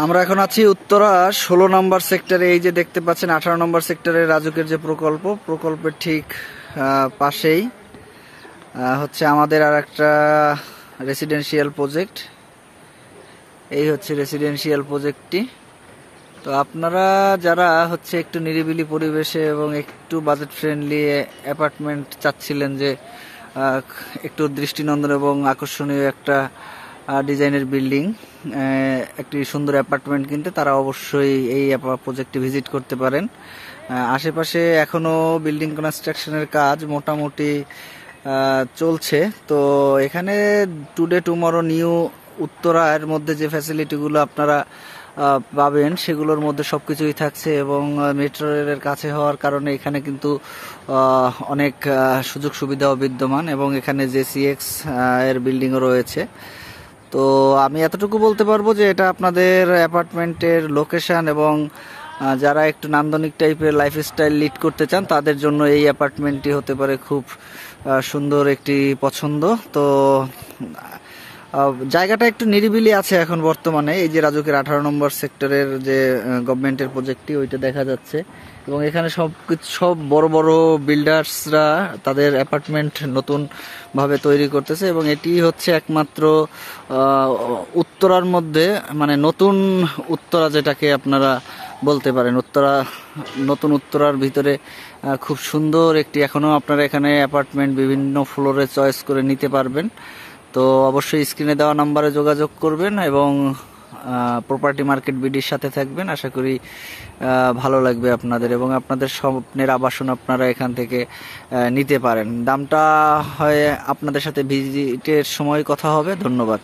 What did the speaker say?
আমরা এখন আছি উত্তরা 16 নম্বর সেক্টরে। এই যে দেখতে পাচ্ছেন 18 নম্বর সেক্টরে রাজুকের যে প্রকল্পের ঠিক পাশেই হচ্ছে আমাদের আর একটা রেসিডেন্সিয়াল প্রজেক্ট। এই হচ্ছে রেসিডেন্সিয়াল প্রজেক্টটি। তো আপনারা যারা হচ্ছে একটু নিরিবিলি পরিবেশে এবং একটু বাজেট ফ্রেন্ডলি অ্যাপার্টমেন্ট চাচ্ছিলেন, যে একটু দৃষ্টিনন্দন এবং আকর্ষণীয় একটা ডিজাইনের বিল্ডিং, একটি সুন্দর অ্যাপার্টমেন্ট কিনতে, তারা অবশ্যই এই প্রজেক্টটি ভিজিট করতে পারেন। আশেপাশে এখনো বিল্ডিং কনস্ট্রাকশনের কাজ মোটামুটি চলছে। তো এখানে টুডে টুমরো নিউ উত্তরার মধ্যে যে ফ্যাসিলিটিগুলো আপনারা পাবেন সেগুলোর মধ্যে সবকিছুই থাকছে, এবং মেট্রো রেলের কাছে হওয়ার কারণে এখানে কিন্তু অনেক সুযোগ সুবিধাও বিদ্যমান, এবং এখানে জেসিএক্স এর বিল্ডিংও রয়েছে। তো আমি এতটুকু বলতে পারবো যে এটা আপনাদের অ্যাপার্টমেন্টের লোকেশন এবং যারা একটু নান্দনিক টাইপের লাইফস্টাইল লিড করতে চান তাদের জন্য এই অ্যাপার্টমেন্টটি হতে পারে খুব সুন্দর একটি পছন্দ। তো জায়গাটা একটু নিরিবিলি আছে এখন বর্তমানে। এই যে রাজুকের 18 নম্বর সেক্টরের যে গভর্নমেন্টের প্রজেক্টটি, ওইটা দেখা যাচ্ছে, এবং এখানে সব বড় বড় বিল্ডার্সরা তাদের অ্যাপার্টমেন্ট নতুন ভাবে তৈরি করতেছে, এবং এটি হচ্ছে একমাত্র উত্তরার মধ্যে, মানে নতুন উত্তরা যেটাকে আপনারা বলতে পারেন, নতুন উত্তরার ভিতরে খুব সুন্দর একটি, এখনো আপনারা এখানে অ্যাপার্টমেন্ট বিভিন্ন ফ্লোরে চয়েস করে নিতে পারবেন। তো অবশ্যই স্ক্রিনে দেওয়া নাম্বারে যোগাযোগ করবেন এবং প্রপার্টি মার্কেট বিডির সাথে থাকবেন। আশা করি ভালো লাগবে আপনাদের, এবং আপনাদের স্বপ্নের আবাসন আপনারা এখান থেকে নিতে পারেন। দামটা হয় আপনাদের সাথে ভিজিটের সময় কথা হবে। ধন্যবাদ।